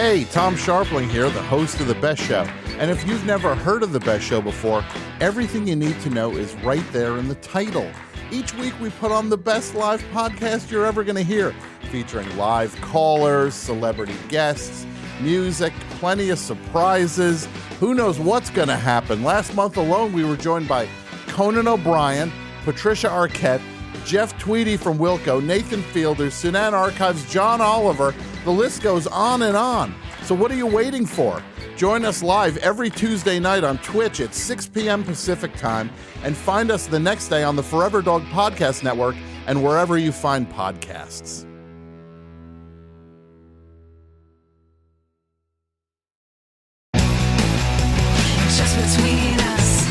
Hey, Tom Sharpling here, the host of The Best Show. And if you've never heard of The Best Show before, everything you need to know is right there in the title. Each week we put on the best live podcast you're ever going to hear, featuring live callers, celebrity guests, music, plenty of surprises. Who knows what's going to happen? Last month alone, we were joined by Conan O'Brien, Patricia Arquette, Jeff Tweedy from Wilco, Nathan Fielder, Sunan Archives, John Oliver. The list goes on and on. So what are you waiting for? Join us live every Tuesday night on Twitch at 6 p.m. Pacific time, and find us the next day on the Forever Dog Podcast Network and wherever you find podcasts. Just between us.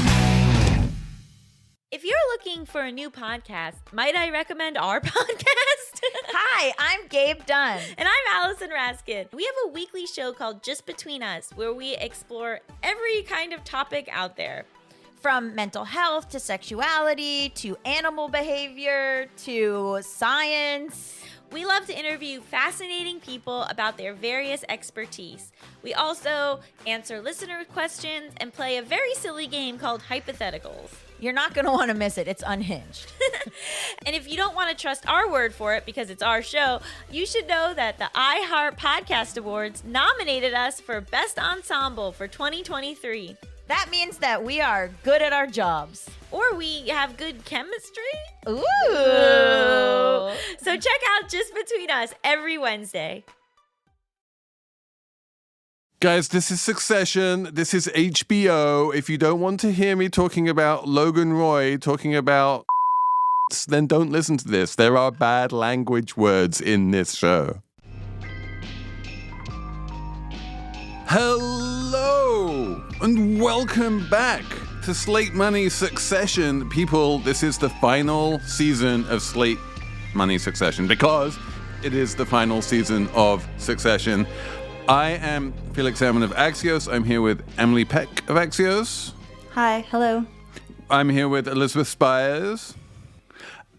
If you're looking for a new podcast, might I recommend our podcast? Hi, I'm Gabe Dunn. And I'm Allison Raskin. We have a weekly show called Just Between Us, where we explore every kind of topic out there. From mental health to sexuality to animal behavior to science. We love to interview fascinating people about their various expertise. We also answer listener questions and play a very silly game called Hypotheticals. You're not going to want to miss it. It's unhinged. And if you don't want to trust our word for it because it's our show, you should know that the iHeart Podcast Awards nominated us for Best Ensemble for 2023. That means that we are good at our jobs. Or we have good chemistry. Ooh. So check out Just Between Us every Wednesday. Guys, this is Succession. This is HBO. If you don't want to hear me talking about Logan Roy, talking about then don't listen to this. There are bad language words in this show. Hello, and welcome back to Slate Money Succession. People, this is the final season of Slate Money Succession because it is the final season of Succession. I am Felix Salmon of Axios. I'm here with Emily Peck of Axios. Hi, hello. I'm here with Elizabeth Spiers.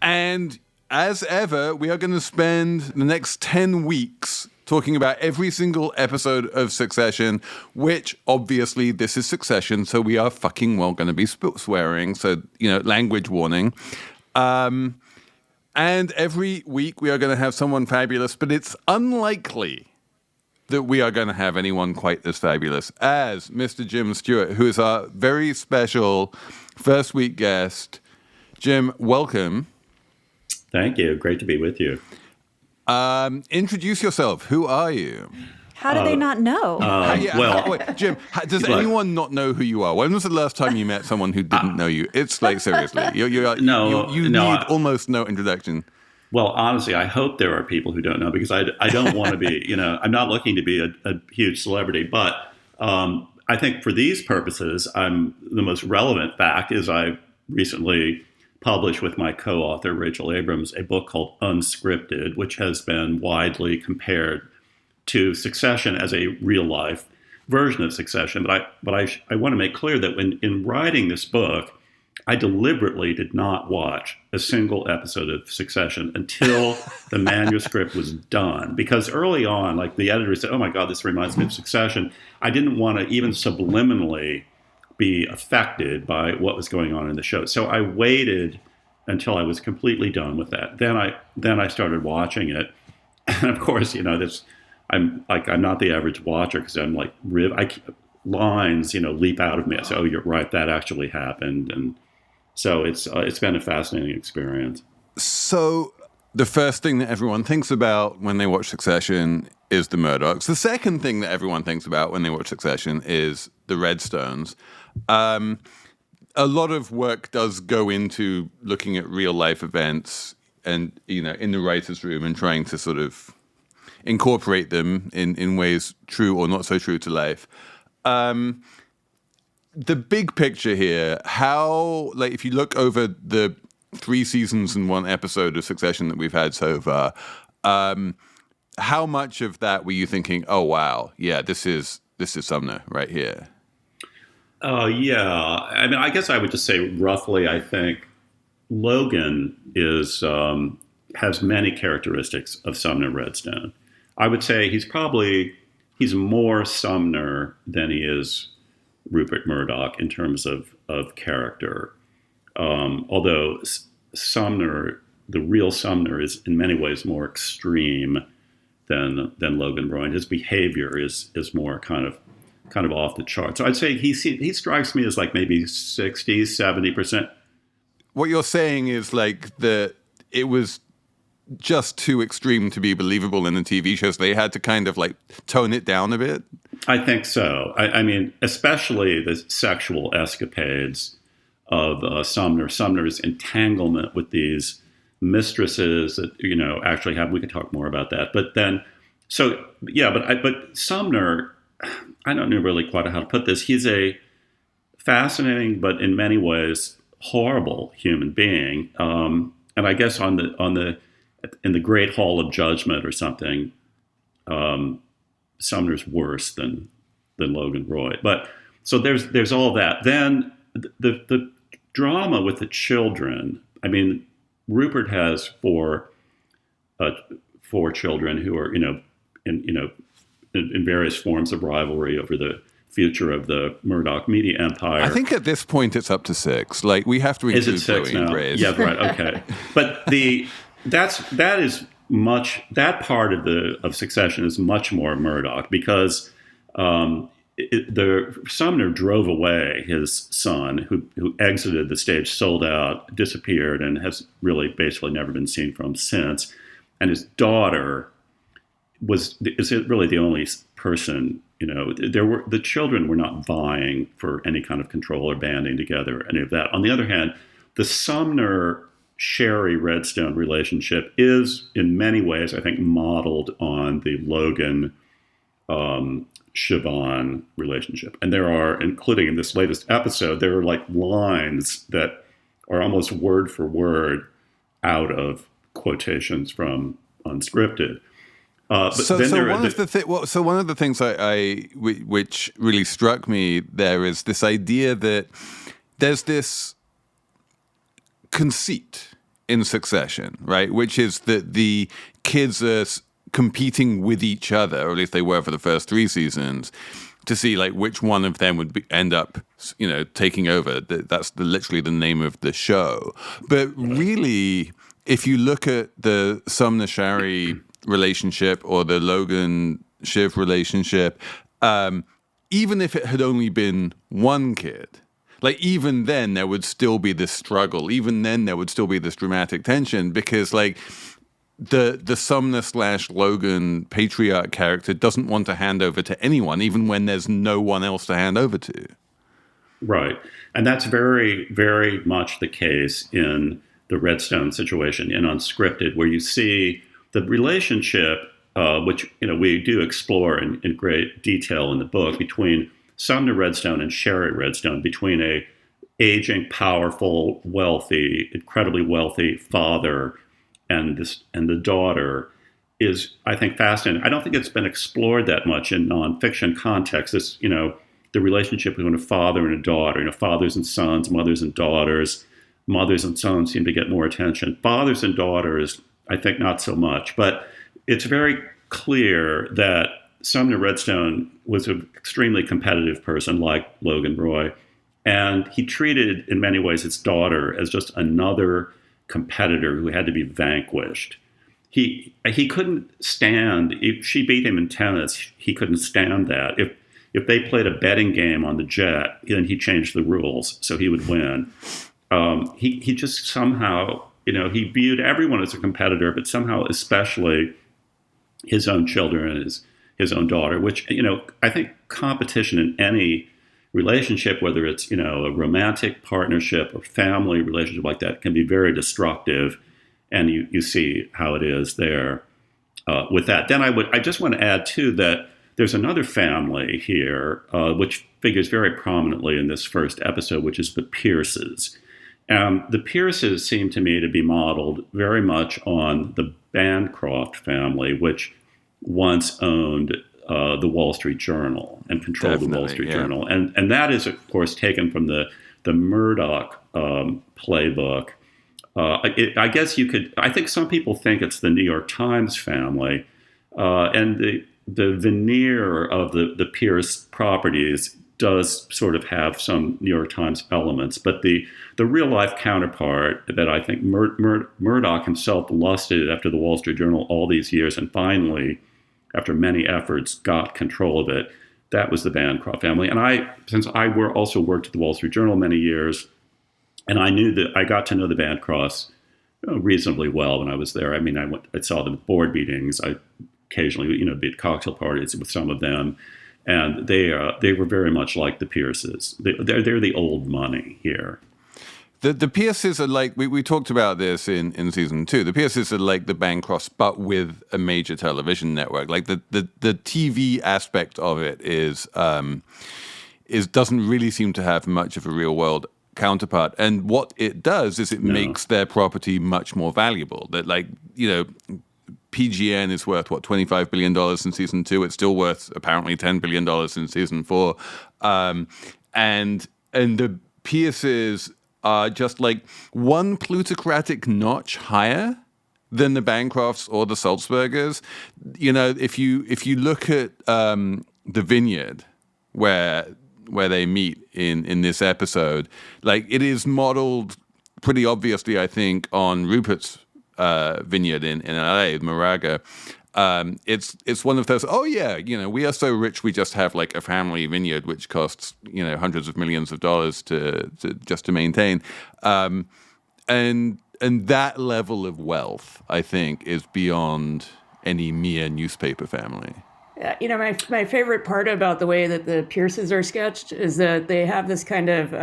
And as ever, we are going to spend the next 10 weeks talking about every single episode of Succession, which obviously this is Succession, so we are fucking well going to be swearing. So, language warning. And every week we are going to have someone fabulous, but it's unlikely that we are going to have anyone quite as fabulous as Mr. Jim Stewart, who is our very special first week guest. Jim, welcome. Thank you. Great to be with you. Introduce yourself. Who are you? How do they not know? Wait, Jim, does anyone not know who you are? When was the last time you met someone who didn't know you? It's like, seriously. You need almost no introduction. Well, honestly, I hope there are people who don't know because I don't want to be, I'm not looking to be a huge celebrity. But I think for these purposes, the most relevant fact is I recently published with my co-author, Rachel Abrams, a book called Unscripted, which has been widely compared to Succession as a real-life version of Succession. But I want to make clear that in writing this book, I deliberately did not watch a single episode of Succession until the manuscript was done. Because early on, like the editor said, oh my God, this reminds me of Succession. I didn't want to even subliminally be affected by what was going on in the show. So I waited until I was completely done with that. Then I started watching it. And of course, I'm not the average watcher because I'm like, lines, leap out of me. I say, oh, you're right, that actually happened. And so it's been a fascinating experience. So the first thing that everyone thinks about when they watch Succession is the Murdochs. The second thing that everyone thinks about when they watch Succession is the Redstones. A lot of work does go into looking at real life events and, in the writer's room and trying to sort of incorporate them in ways true or not so true to life. The big picture here, how, if you look over the 3 seasons and 1 episode of Succession that we've had so far, how much of that were you thinking, oh, wow, yeah, this is Sumner right here? Yeah. I mean, I guess I would just say roughly, I think Logan has many characteristics of Sumner Redstone. I would say he's he's more Sumner than he is Rupert Murdoch in terms of character. Although Sumner, the real Sumner, is in many ways more extreme than Logan Roy, and his behavior is more kind of off the chart. So I'd say he strikes me as like maybe 60, 70%. What you're saying is like it was just too extreme to be believable in the TV shows. They had to kind of like tone it down a bit. I think so. I mean, especially the sexual escapades of Sumner's entanglement with these mistresses that, actually have, we could talk more about that. But then, but Sumner, I don't know really quite how to put this. He's a fascinating, but in many ways horrible human being. And I guess in the Great Hall of Judgment or something, Sumner's worse than Logan Roy. But so there's all that. Then the drama with the children. I mean, Rupert has four children who are in various forms of rivalry over the future of the Murdoch media empire. I think at this point it's up to 6. Like we have to include Is it 6 Chloe and now? Grace. Yeah, right. Okay, but that part of Succession is much more Murdoch because Sumner drove away his son, who exited the stage, sold out, disappeared, and has really basically never been seen from since. And his daughter is really the only person. The children were not vying for any kind of control or banding together, any of that. On the other hand, the Sumner Sherry Redstone relationship is in many ways, I think, modeled on the Logan Siobhan relationship. And there are, including in this latest episode, there are like lines that are almost word for word out of quotations from Unscripted. One of the things which really struck me there is this idea that there's this conceit in Succession, right? Which is that the kids are competing with each other, or at least they were for the first 3 seasons, to see like which one of them would end up, taking over. That's literally the name of the show. But really, if you look at the Sumner Sherry relationship or the Logan Shiv relationship, even if it had only been one kid, like even then there would still be this struggle. Even then there would still be this dramatic tension because like the Sumner / Logan patriarch character doesn't want to hand over to anyone, even when there's no one else to hand over to. Right. And that's very, very much the case in the Redstone situation in Unscripted, where you see the relationship, which we do explore in great detail in the book, between Sumner Redstone and Sherry Redstone, between a aging, powerful, wealthy, incredibly wealthy father and the daughter, is, I think, fascinating. I don't think it's been explored that much in nonfiction context. This, the relationship between a father and a daughter, fathers and sons, mothers and daughters. Mothers and sons seem to get more attention. Fathers and daughters, I think, not so much. But it's very clear that Sumner Redstone was an extremely competitive person like Logan Roy. And he treated, in many ways, his daughter as just another competitor who had to be vanquished. He couldn't stand, if she beat him in tennis, he couldn't stand that. If they played a betting game on the jet, then he changed the rules so he would win. He just somehow, he viewed everyone as a competitor, but somehow especially his own children and his own daughter, which, I think competition in any relationship, whether it's, a romantic partnership or family relationship like that, can be very destructive. And you see how it is there with that. Then I just want to add, too, that there's another family here, which figures very prominently in this first episode, which is the Pierces. The Pierces seem to me to be modeled very much on the Bancroft family, which once owned the Wall Street Journal and controlled the Wall Street Journal. And that is, of course, taken from the Murdoch playbook. I guess I think some people think it's the New York Times family, And the veneer of the Pierce properties does sort of have some New York Times elements, but the real life counterpart that I think Murdoch himself lusted after the Wall Street Journal all these years, and finally, after many efforts, got control of it. That was the Bancroft family. And since I also worked at the Wall Street Journal many years, and I knew that I got to know the Bancrofts reasonably well when I was there. I mean, I saw them at board meetings. I occasionally, be at cocktail parties with some of them. And they were very much like the Pierces. They're the old money here. The Pierces are like, we talked about this in season 2. The Pierces are like the Bancrofts, but with a major television network. Like the TV aspect of it is doesn't really seem to have much of a real world counterpart. And what it does is it makes their property much more valuable. That PGN is worth, $25 billion in season 2. It's still worth apparently $10 billion in season 4. And the Pierces are just like one plutocratic notch higher than the Bancrofts or the Sulzbergers. If you look at the vineyard where they meet in this episode, like it is modeled pretty obviously, I think, on Rupert's vineyard in LA, Moraga. It's one of those, we are so rich we just have like a family vineyard which costs hundreds of millions of dollars to maintain, and that level of wealth I think is beyond any mere newspaper family. My favorite part about the way that the Pierces are sketched is that they have this kind of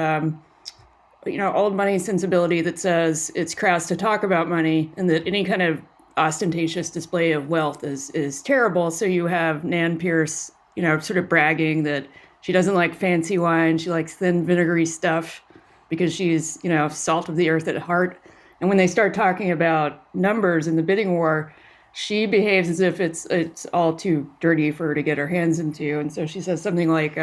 old money sensibility that says it's crass to talk about money, and that any kind of ostentatious display of wealth is terrible. So you have Nan Pierce, sort of bragging that she doesn't like fancy wine. She likes thin, vinegary stuff because she's, salt of the earth at heart. And when they start talking about numbers in the bidding war, she behaves as if it's all too dirty for her to get her hands into. And so she says something like,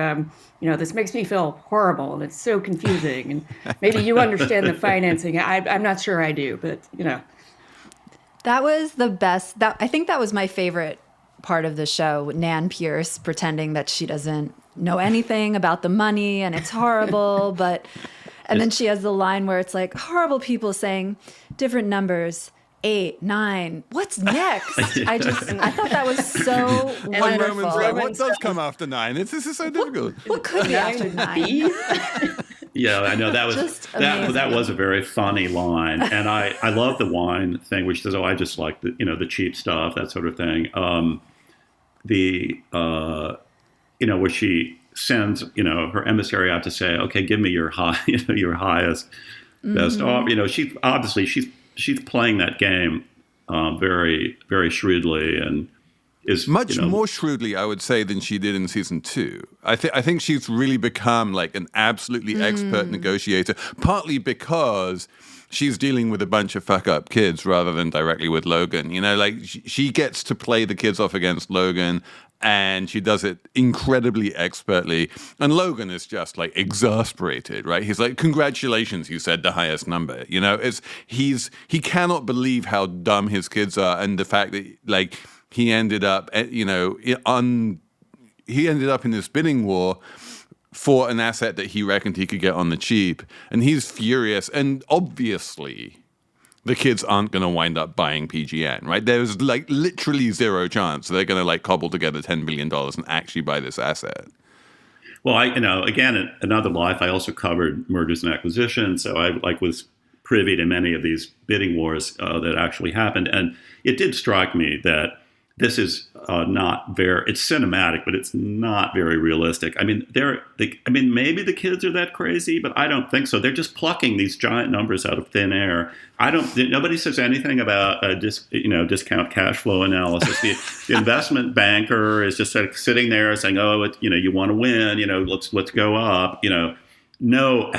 this makes me feel horrible and it's so confusing. And maybe you understand the financing. I'm not sure I do, but, That was the best. I think that was my favorite part of the show, Nan Pierce pretending that she doesn't know anything about the money and it's horrible. And then she has the line where it's like horrible people saying different numbers, 8, 9. What's next? I thought that was so wonderful. What does come after 9? This is so difficult. What could be after 9? Yeah, I know that was a very funny line, and I love the wine thing, which says, "Oh, I just like the cheap stuff," that sort of thing. Where she sends her emissary out to say, "Okay, give me your your highest, best offer." She's playing that game very, very shrewdly, and is much more shrewdly, I would say, than she did in season 2. I think she's really become like an absolutely expert negotiator, partly because she's dealing with a bunch of fuck-up kids rather than directly with Logan. She gets to play the kids off against Logan, and she does it incredibly expertly. And Logan is just like exasperated, right? He's like, "Congratulations, you said the highest number." He cannot believe how dumb his kids are, and the fact that like he ended up, he ended up in this bidding war for an asset that he reckoned he could get on the cheap, and he's furious. And obviously, the kids aren't going to wind up buying PGN, right? There's like literally zero chance they're going to like cobble together $10 billion and actually buy this asset. Well, again, in another life, I also covered mergers and acquisitions, so I was privy to many of these bidding wars that actually happened, and it did strike me that this is it's cinematic, but it's not very realistic. I mean, maybe the kids are that crazy, but I don't think so. They're just plucking these giant numbers out of thin air. Nobody says anything about discount cash flow analysis. The investment banker is just like sitting there saying, "Oh, you want to win, let's go up, No,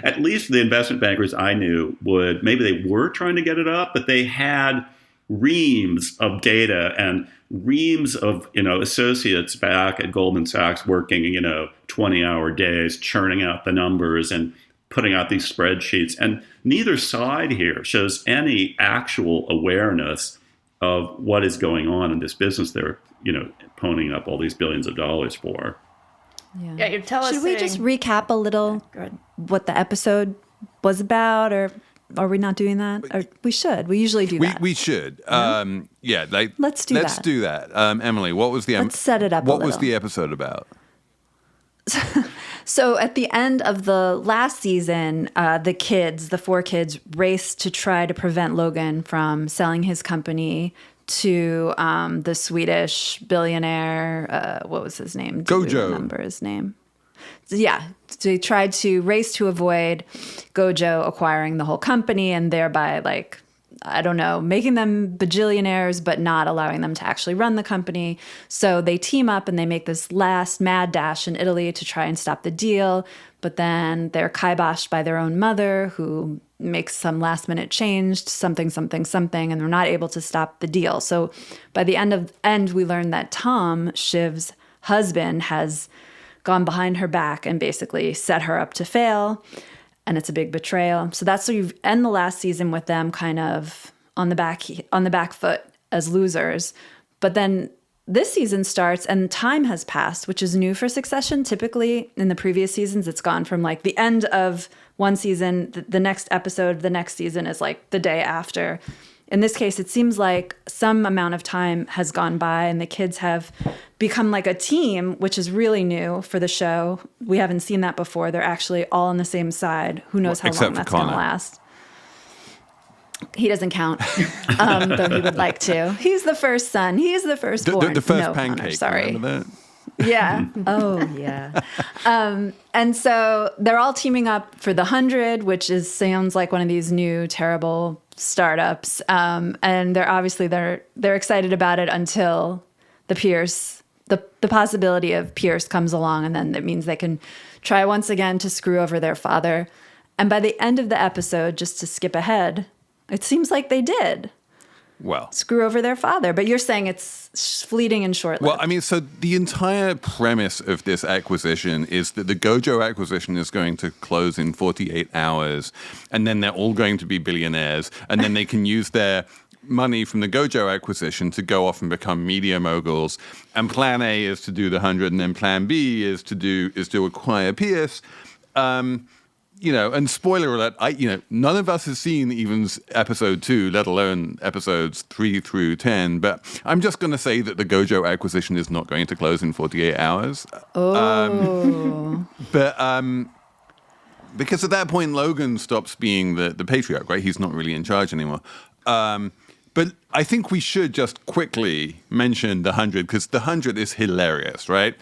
at least the investment bankers I knew maybe they were trying to get it up, but they had reams of data and reams of associates back at Goldman Sachs working 20-hour days, churning out the numbers and putting out these spreadsheets. And neither side here shows any actual awareness of what is going on in this business they're, ponying up all these billions of dollars for. Yeah, you tell us. Should we just recap a little what the episode was about, or are we not doing that? Or we should. We usually do that. We should. Let's do Let's that. do that. Emily, what was the Let's set it up a What was little. the episode about? So at the end of the last season, the 4 kids raced to try to prevent Logan from selling his company to the Swedish billionaire. What was his name? Do we Gojo. remember his name? Yeah, they tried to race to avoid Gojo acquiring the whole company and thereby, making them bajillionaires, but not allowing them to actually run the company. So they team up and they make this last mad dash in Italy to try and stop the deal. But then they're kiboshed by their own mother, who makes some last minute change, something, and they're not able to stop the deal. So by the end, we learn that Tom, Shiv's husband, has gone behind her back and basically set her up to fail. And it's a big betrayal. So that's where you end the last season with them kind of on the back foot as losers. But then this season starts and time has passed, which is new for Succession. Typically in the previous seasons, it's gone from the end of one season, the next episode of the next season is the day after. In this case, it seems like some amount of time has gone by and the kids have become like a team, which is really new for the show. We haven't seen that before. They're actually all on the same side. Who knows how long that's going to last. He doesn't count, though he would like to. He's the first son. He's the firstborn. The first no, pancake. Connor, sorry. Remember that? Yeah. Oh, yeah. And so they're all teaming up for the 100, which sounds like one of these new terrible startups. And they're excited about it until the Pierce, the possibility of Pierce comes along, and then that means they can try once again to screw over their father. And by the end of the episode, just to skip ahead, it seems like they did. Well, Screw over their father. But you're saying it's fleeting and short-lived. well, I mean, so the entire premise of this acquisition is that the Gojo acquisition is going to close in 48 hours, and then they're all going to be billionaires, and then they can use their money from the Gojo acquisition to go off and become media moguls. And plan A is to do the 100, and then plan B is to acquire Pierce. And spoiler alert, none of us has seen even episode 2, let alone episodes 3 through 10. But I'm just going to say that the Gojo acquisition is not going to close in 48 hours. Because at that point, Logan stops being the patriarch, right? He's not really in charge anymore. But I think we should just quickly mention the 100, because the 100 is hilarious, right?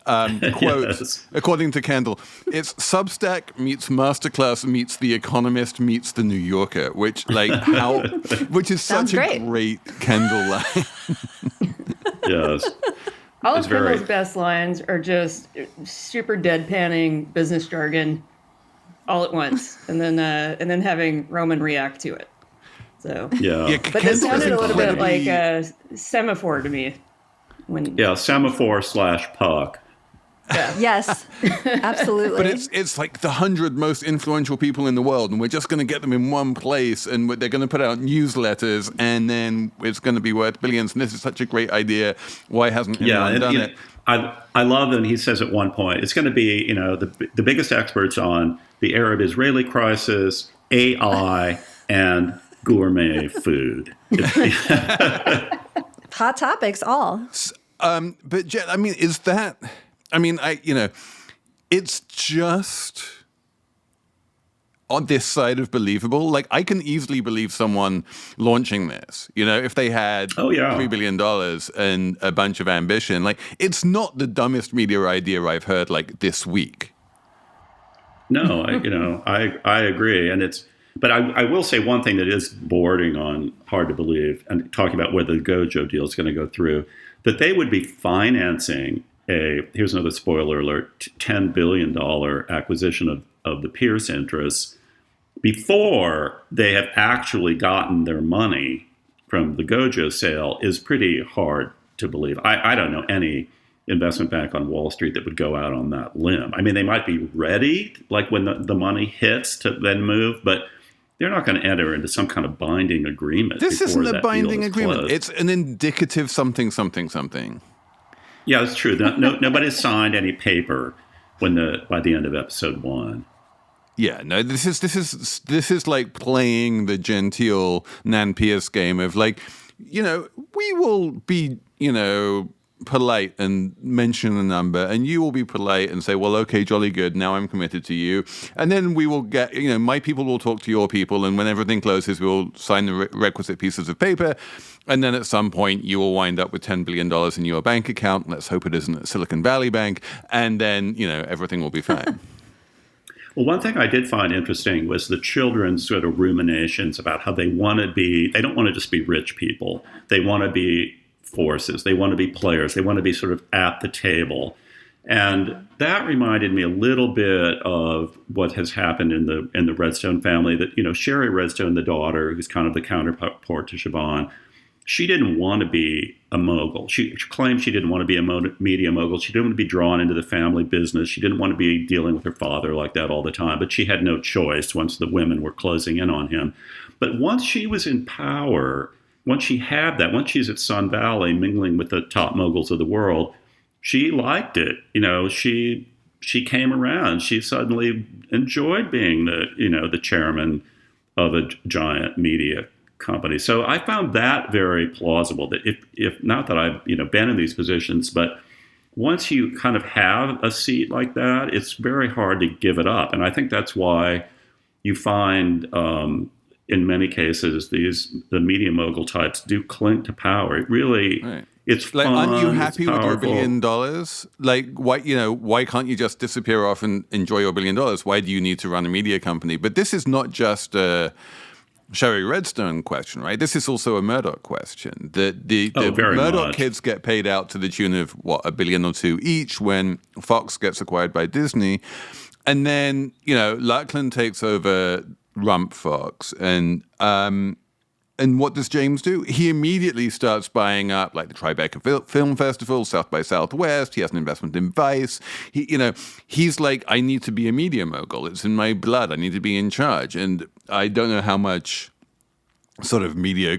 Quote, Yes. According to Kendall, it's Substack meets Masterclass meets The Economist meets The New Yorker, which is Sounds such a great. great Kendall line. Yes. All It's of very- Kendall's best lines are just super deadpanning business jargon all at once, and then having Roman react to it. So, Yeah. but this Kendall is sounded a little bit incredibly- like a semaphore to me. Semaphore / Puck. Yes, absolutely. But it's like the 100 most influential people in the world, and we're just going to get them in one place, and they're going to put out newsletters, and then it's going to be worth billions. And this is such a great idea. Why hasn't anyone done it? I love that he says at one point, it's going to be, the biggest experts on the Arab-Israeli crisis, AI, and gourmet food. Hot topics, all. But Jet, it's just on this side of believable. Like, I can easily believe someone launching this, if they had $3 billion and a bunch of ambition. Like, it's not the dumbest media idea I've heard this week. No, I agree. But I will say one thing that is bordering on hard to believe, and talking about whether the Gojo deal is going to go through, that they would be financing here's another spoiler alert, $10 billion acquisition of the Pierce interests before they have actually gotten their money from the Gojo sale is pretty hard to believe. I don't know any investment bank on Wall Street that would go out on that limb. I mean, they might be ready, when the money hits, to then move, but they're not going to enter into some kind of binding agreement. This before isn't a that binding deal is agreement. closed. It's an indicative something, something, something. Yeah, it's true. Nobody's signed any paper by the end of episode 1. Yeah, no, this is like playing the genteel Nan Pierce game of like, we will be, polite and mention a number, and you will be polite and say, well, okay, jolly good, now I'm committed to you. And then we will get, my people will talk to your people, and when everything closes, we'll sign the requisite pieces of paper. And then at some point, you will wind up with $10 billion in your bank account. Let's hope it isn't at Silicon Valley Bank. And then, everything will be fine. Well, one thing I did find interesting was the children's sort of ruminations about how they want to be. They don't want to just be rich people. They want to be forces. They want to be players. They want to be sort of at the table. And that reminded me a little bit of what has happened in the Redstone family. That, Sherry Redstone, the daughter, who's kind of the counterpart to Siobhan, she didn't want to be a mogul. She claimed she didn't want to be a media mogul. She didn't want to be drawn into the family business. She didn't want to be dealing with her father like that all the time. But she had no choice once the women were closing in on him. But once she was in power, once she had that, once she's at Sun Valley mingling with the top moguls of the world, she liked it. She came around. She suddenly enjoyed being the chairman of a giant media company. So I found that very plausible, that if not that I've been in these positions, but once you kind of have a seat like that, it's very hard to give it up. And I think that's why you find in many cases the media mogul types do cling to power. It really, right. It's like, fun. aren't you happy with your $1 billion? Like, why can't you just disappear off and enjoy your $1 billion? Why do you need to run a media company? But this is not just a Sherry Redstone question, right? This is also a Murdoch question. The Murdoch kids get paid out to the tune of, $1 billion or $2 billion each when Fox gets acquired by Disney. And then, Lachlan takes over Rump Fox. And what does James do? He immediately starts buying up like the Tribeca Film Festival, South by Southwest. He has an investment in Vice. He's like, I need to be a media mogul. It's in my blood. I need to be in charge. And I don't know how much sort of media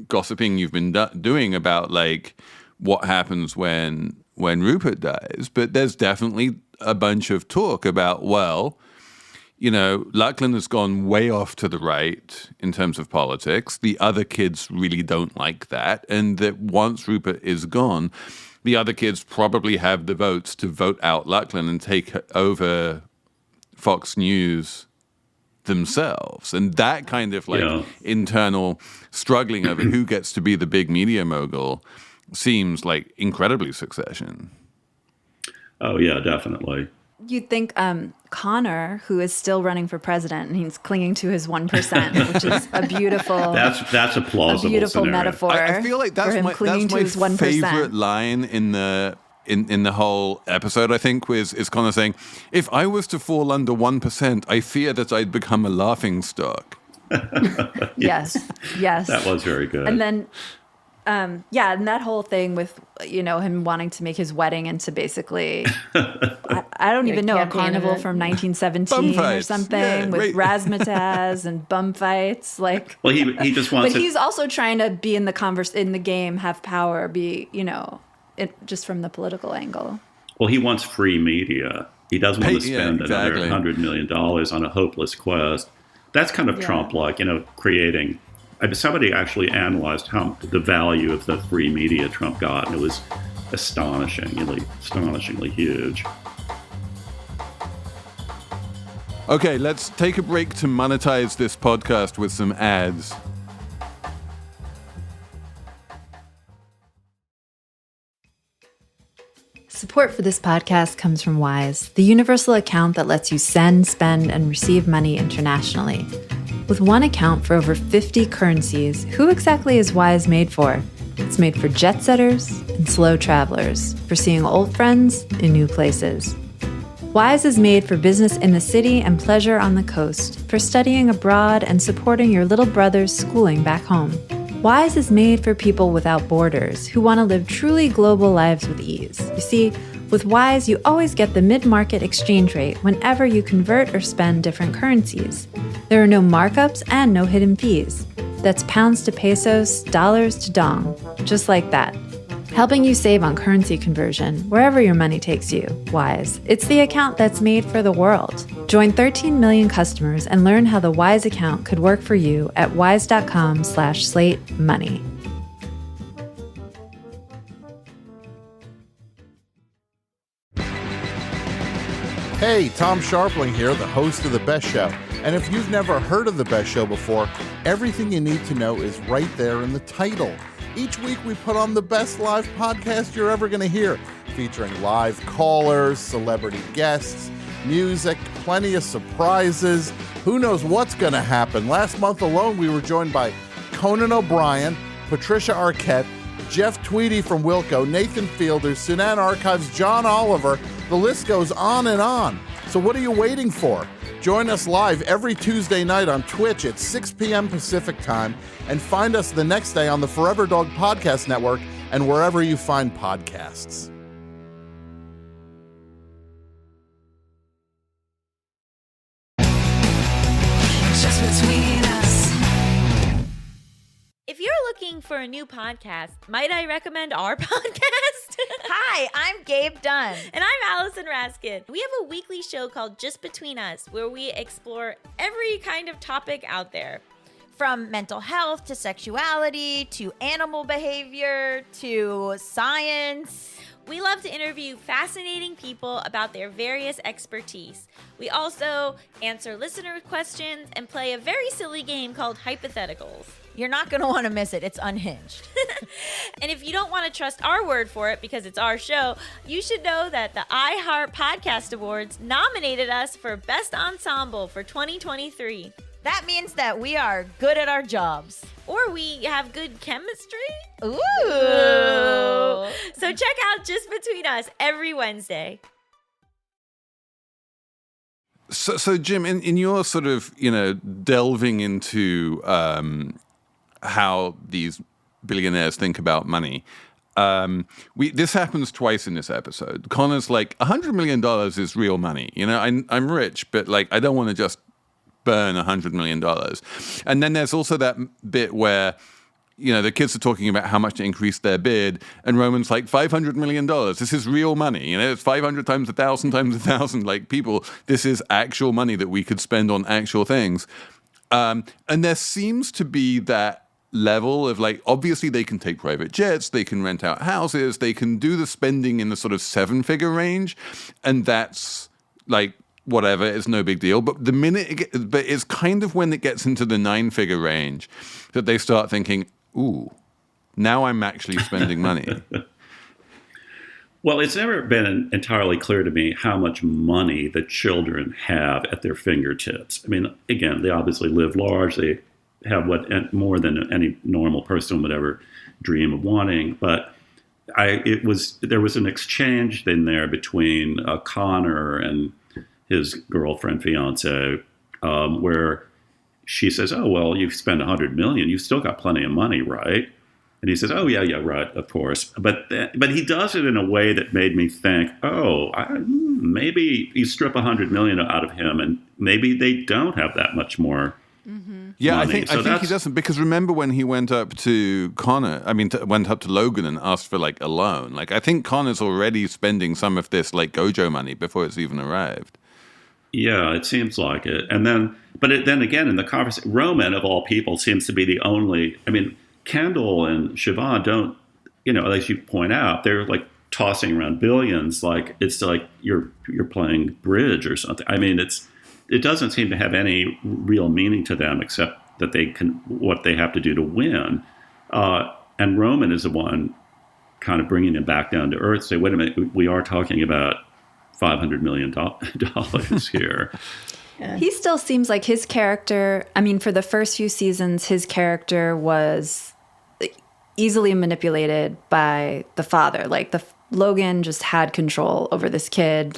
gossiping you've been doing about like what happens when Rupert dies, but there's definitely a bunch of talk about, Lachlan has gone way off to the right in terms of politics. The other kids really don't like that. And that once Rupert is gone, the other kids probably have the votes to vote out Lachlan and take over Fox News themselves. And that kind of internal struggling over who gets to be the big media mogul seems like incredibly Succession. Oh, yeah, definitely. You'd think Connor, who is still running for president, and he's clinging to his 1%, which is a beautiful that's a plausible scenario. Metaphor. I feel like that's my favorite line in the whole episode. I think is Connor saying, "If I was to fall under 1%, I fear that I'd become a laughingstock." Yes. That was very good. And then. And that whole thing with, him wanting to make his wedding into basically, I don't even know, a carnival from 1917 or something with razzmatazz and bum fights. Like, well, he just wants. But he's also trying to be in the game, have power, be, just from the political angle. Well, he wants free media. He doesn't want to spend another $100 million on a hopeless quest. That's kind of Trump-like, creating. Somebody actually analyzed the value of the free media Trump got, and it was astonishingly huge. Okay, let's take a break to monetize this podcast with some ads. Support for this podcast comes from Wise, the universal account that lets you send, spend, and receive money internationally. With one account for over 50 currencies, who exactly is Wise made for? It's made for jet setters and slow travelers, for seeing old friends in new places. Wise is made for business in the city and pleasure on the coast, for studying abroad and supporting your little brother's schooling back home. Wise is made for people without borders who want to live truly global lives with ease. You see, with Wise, you always get the mid-market exchange rate whenever you convert or spend different currencies. There are no markups and no hidden fees. That's pounds to pesos, dollars to dong, just like that. Helping you save on currency conversion wherever your money takes you. Wise. It's the account that's made for the world. Join 13 million customers and learn how the Wise account could work for you at wise.com/slatemoney. Hey, Tom Sharpling here, the host of The Best Show. And if you've never heard of The Best Show before, everything you need to know is right there in the title. Each week we put on the best live podcast you're ever going to hear, featuring live callers, celebrity guests, music, plenty of surprises. Who knows what's going to happen? Last month alone, we were joined by Conan O'Brien, Patricia Arquette, Jeff Tweedy from Wilco, Nathan Fielder, Sunan Archives, John Oliver. The list goes on and on. So what are you waiting for? Join us live every Tuesday night on Twitch at 6 p.m. Pacific time, and find us the next day on the Forever Dog Podcast Network and wherever you find podcasts. Just between us. If you're looking for a new podcast, might I recommend our podcast? Hi, I'm Gabe Dunn. And I'm Allison Raskin. We have a weekly show called Just Between Us, where we explore every kind of topic out there. From mental health to sexuality to animal behavior to science. We love to interview fascinating people about their various expertise. We also answer listener questions and play a very silly game called Hypotheticals. You're not going to want to miss it. It's unhinged. And if you don't want to trust our word for it because it's our show, you should know that the iHeart Podcast Awards nominated us for Best Ensemble for 2023. That means that we are good at our jobs. Or we have good chemistry. Ooh. So check out Just Between Us every Wednesday. So Jim, in your sort of, delving into how these billionaires think about money, this happens twice in this episode. Connor's like, $100 million is real money. I'm rich, but I don't want to just burn $100 million. And then there's also that bit where, the kids are talking about how much to increase their bid, and Roman's like, $500 million. This is real money. It's 500 times 1,000 times 1,000. People, this is actual money that we could spend on actual things. And there seems to be that level of obviously they can take private jets, they can rent out houses, they can do the spending in the sort of 7-figure range, and that's whatever, it's no big deal. But but it's kind of when it gets into the 9-figure range that they start thinking, ooh, now I'm actually spending money. Well, it's never been entirely clear to me how much money the children have at their fingertips. I mean, again, they obviously live large. They have more than any normal person would ever dream of wanting. But there was an exchange in there between Connor and his girlfriend, fiance, where she says, "Oh, well, you've spent $100 million. You've still got plenty of money, right?" And he says, "Oh, yeah, right, of course." But he does it in a way that made me think, maybe you strip $100 million out of him, and maybe they don't have that much more. Mm-hmm. Yeah, money. I think he doesn't, because remember when he went up to went up to Logan and asked for a loan. I think Connor's already spending some of this Gojo money before it's even arrived. Yeah, it seems like it. And then, then again, in the conversation, Roman, of all people, seems to be the only. I mean, Kendall and Siobhan don't, as you point out, they're tossing around billions, it's you're playing bridge or something. I mean, it doesn't seem to have any real meaning to them except that what they have to do to win. And Roman is the one kind of bringing them back down to earth. Say, wait a minute, we are talking about $500 million here. Yeah. He still seems like his character, for the first few seasons, his character was easily manipulated by the father. Logan just had control over this kid.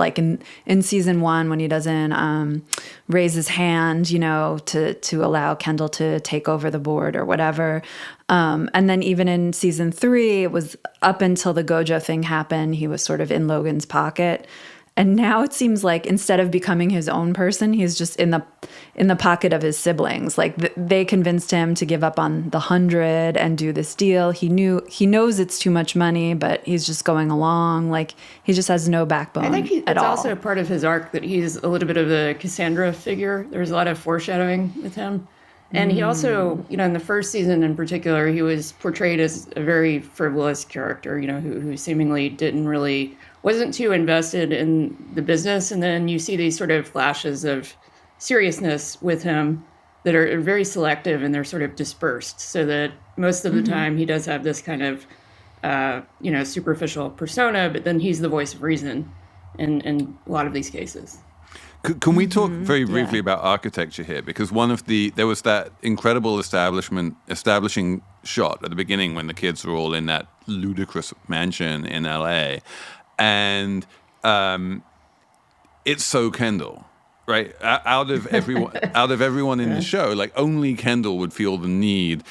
In season 1, when he doesn't raise his hand, to allow Kendall to take over the board or whatever. And then even in season 3, it was up until the Gojo thing happened, he was sort of in Logan's pocket. And now it seems like instead of becoming his own person, he's just in the pocket of his siblings. Like they convinced him to give up on the 100 and do this deal. He knows it's too much money, but he's just going along. Like he just has no backbone. I think at it's all. also part of his arc that he's a little bit of a Cassandra figure. There's a lot of foreshadowing with him. And he also, in the first season in particular, he was portrayed as a very frivolous character, who seemingly wasn't too invested in the business. And then you see these sort of flashes of seriousness with him that are very selective, and they're sort of dispersed, so that most of the time he does have this kind of, superficial persona, but then he's the voice of reason in a lot of these cases. Can we talk very briefly about architecture here? Because there was that incredible establishing shot at the beginning when the kids were all in that ludicrous mansion in LA. And it's so Kendall, right? Out of everyone in the show, like only Kendall would feel the need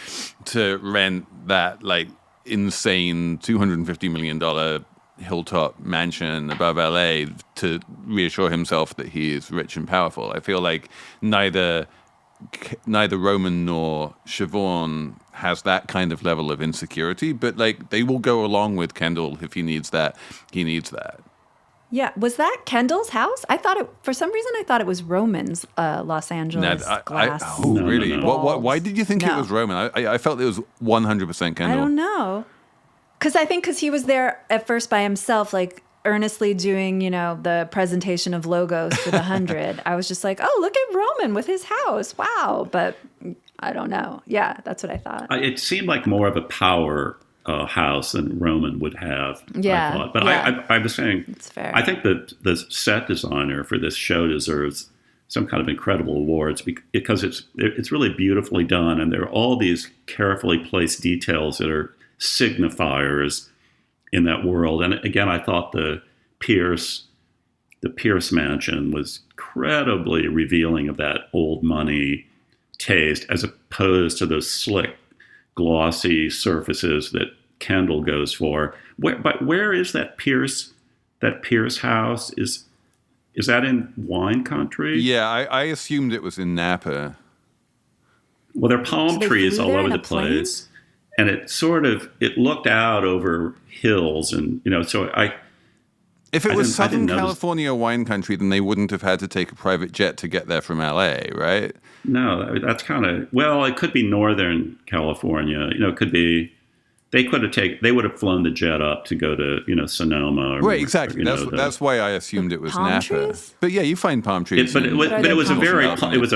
to rent that like insane $250 million hilltop mansion above LA to reassure himself that he is rich and powerful. I feel like neither Roman nor Siobhan has that kind of level of insecurity, but like they will go along with Kendall if he needs that. He needs that. Yeah, was that Kendall's house? For some reason I thought it was Roman's Los Angeles glass. Really? No. Why did you think it was Roman? I felt it was 100% Kendall. I don't know. Because he was there at first by himself, like earnestly doing, the presentation of logos for the 100. I was just like, oh, look at Roman with his house. Wow. But I don't know. Yeah, that's what I thought. It seemed like more of a power house than Roman would have, yeah, I thought. But yeah. I was saying, it's fair. I think that the set designer for this show deserves some kind of incredible awards because it's really beautifully done. And there are all these carefully placed details that are signifiers in that world. And again, I thought the Pierce mansion was incredibly revealing of that old money taste, as opposed to those slick, glossy surfaces that Kendall goes for. Where is that Pierce house? Is that in wine country? Yeah, I assumed it was in Napa. Well, there are palm trees all over the place. And it looked out over hills, and if it was Southern California wine country, then they wouldn't have had to take a private jet to get there from LA, right? No, that's kind of, it could be Northern California. It could be, they would have flown the jet up to go to, Sonoma. Right, exactly. That's why I assumed it was palm Napa. Trees? But yeah, you find palm trees. But it was a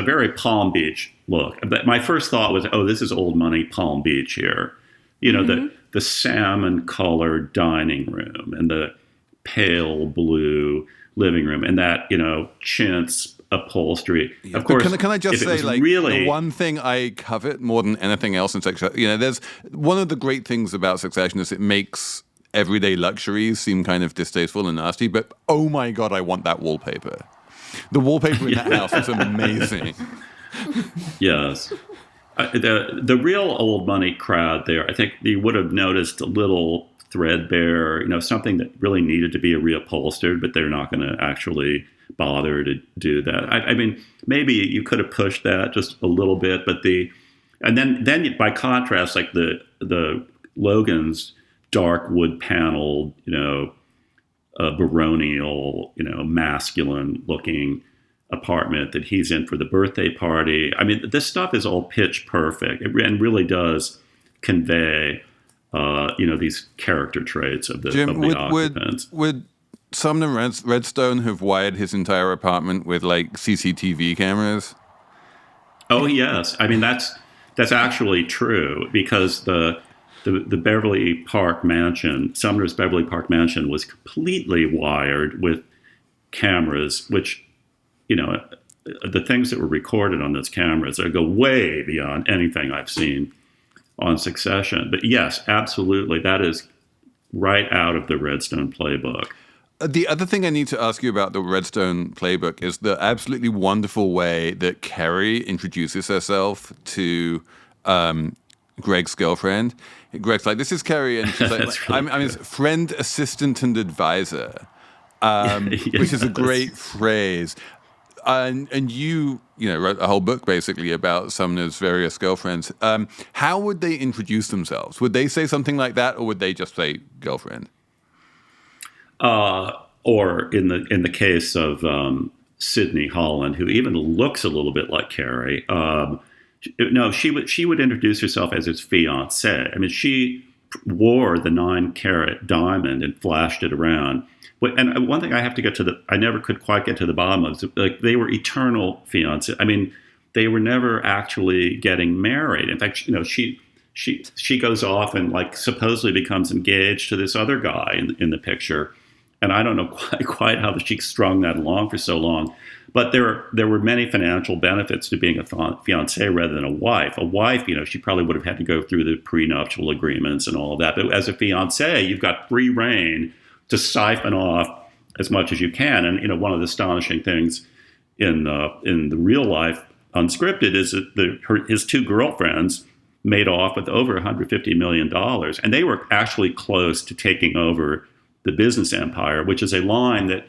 very Palm Beach look. But my first thought was, oh, this is old money Palm Beach here. The salmon colored dining room and the pale blue living room and that, chintz upholstery. Of course, can I just say, like, the one thing I covet more than anything else in Succession, there's one of the great things about Succession is it makes everyday luxuries seem kind of distasteful and nasty, but oh my God, I want that wallpaper. The wallpaper in that house is amazing. Yes. The real old money crowd there, I think you would have noticed a little threadbare, something that really needed to be reupholstered, but they're not going to actually bother to do that. I mean, maybe you could have pushed that just a little bit, but then by contrast, like the Logan's dark wood paneled, baronial, masculine looking apartment that he's in for the birthday party. I mean, this stuff is all pitch perfect and really does convey, these character traits of the occupants. Would Sumner Redstone have wired his entire apartment with like CCTV cameras? Oh yes, I mean that's actually true because the Beverly Park mansion, Sumner's Beverly Park mansion, was completely wired with cameras, which the things that were recorded on those cameras go way beyond anything I've seen on Succession. But yes, absolutely, that is right out of the Redstone playbook. The other thing I need to ask you about the Redstone playbook is the absolutely wonderful way that Carrie introduces herself to Greg's girlfriend. Greg's like, this is Carrie, and she's like, That's really I'm his friend, assistant, and advisor. which is a great phrase. And you wrote a whole book basically about Sumner's various girlfriends. How would they introduce themselves? Would they say something like that, or would they just say girlfriend? Or in the case of Sydney Holland, who even looks a little bit like Carrie, no, she would introduce herself as his fiancée. I mean, she wore the 9-carat diamond and flashed it around. And one thing I have to I never could quite get to the bottom of is, like, they were eternal fiancés. I mean, they were never actually getting married. In fact, she goes off and, like, supposedly becomes engaged to this other guy in the picture. And I don't know quite how she strung that along for so long. But there were many financial benefits to being a fiancée rather than a wife. A wife, she probably would have had to go through the prenuptial agreements and all of that. But as a fiancée, you've got free reign to siphon off as much as you can. And one of the astonishing things in the real life unscripted is that his two girlfriends made off with over $150 million, and they were actually close to taking over the business empire, which is a line that,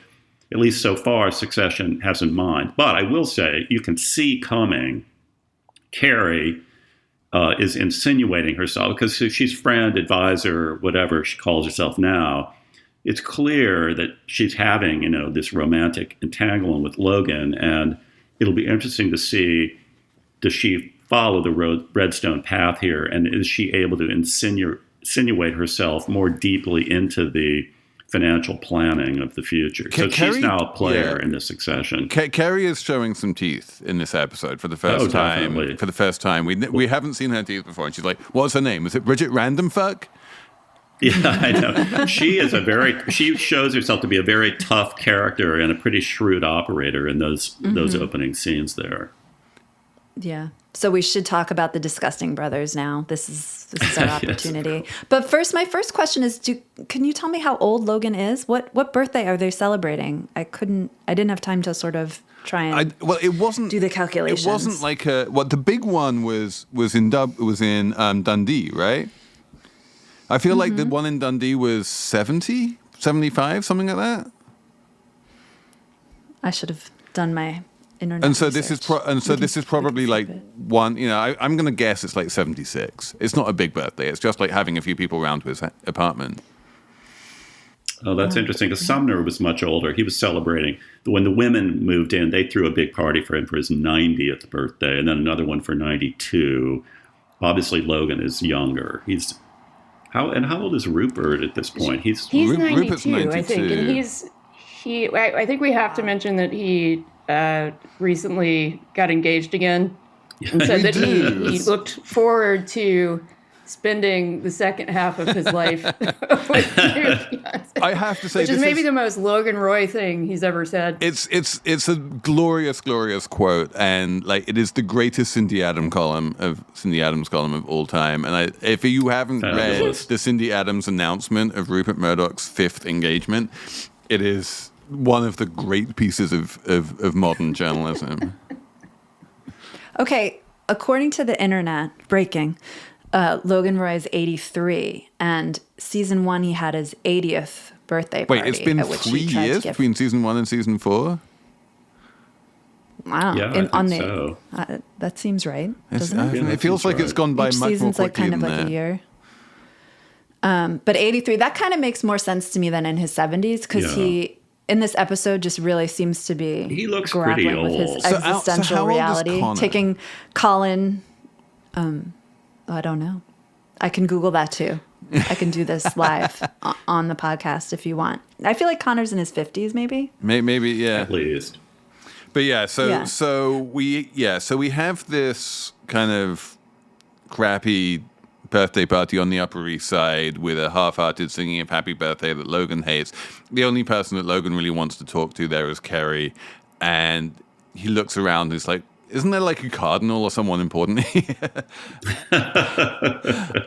at least so far, Succession has in mind. But I will say, you can see coming, Carrie is insinuating herself, because she's friend, advisor, whatever she calls herself now. It's clear that she's having, this romantic entanglement with Logan, and it'll be interesting to see, does she follow the Redstone path here, and is she able to insinuate herself more deeply into the financial planning of the future? So she's now a player in the Succession. Carrie is showing some teeth in this episode for the first time. Definitely. For the first time, we haven't seen her teeth before, and she's like, "What's her name? Is it Bridget Randomfuck?" Yeah, I know. She shows herself to be a very tough character and a pretty shrewd operator in those opening scenes there. Yeah. So we should talk about the Disgusting Brothers now. This is our opportunity. Yes. But first, my first question is: can you tell me how old Logan is? What birthday are they celebrating? I didn't have time to sort of try and do the calculations. It wasn't like the big one was in Dundee, right? I feel like the one in Dundee was 70, 75, something like that. I should have done my internet. And so this is probably like one. I'm going to guess it's like 76. It's not a big birthday. It's just like having a few people around to his apartment. Oh, that's interesting, because Sumner was much older. He was celebrating. When the women moved in, they threw a big party for him for his 90th birthday, and then another one for 92. Obviously, Logan is younger. How old is Rupert at this point? He's 92, Rupert's 92. I think, and I think we have to mention that he recently got engaged again, and said that he looked forward to spending the second half of his life with you. I have to say, which is maybe the most Logan Roy thing he's ever said. It's a glorious, glorious quote, and like it is the greatest Cindy Adams column of all time. And if you haven't read the Cindy Adams announcement of Rupert Murdoch's 5th engagement, it is one of the great pieces of modern journalism. Okay, according to the internet, breaking. Logan Roy is 83, and season 1 he had his 80th birthday party. Wait, it's been 3 years between season 1 and season 4? Wow. Yeah, I think so. That seems right, doesn't it? It feels like it's gone by Each much more season's quickly like kind of like a year. But 83, that kind of makes more sense to me than in his 70s, because he, in this episode, just really seems to be he looks pretty grappling with his old. existential so how old is reality. Connor? Taking Colin... I don't know. I can Google that too. I can do this live on the podcast if you want. I feel like Connor's in his 50s, maybe. Maybe, yeah. At least. But so we have this kind of crappy birthday party on the Upper East Side with a half-hearted singing of Happy Birthday that Logan hates. The only person that Logan really wants to talk to there is Carrie, and he looks around and he's like, isn't there like a cardinal or someone important here?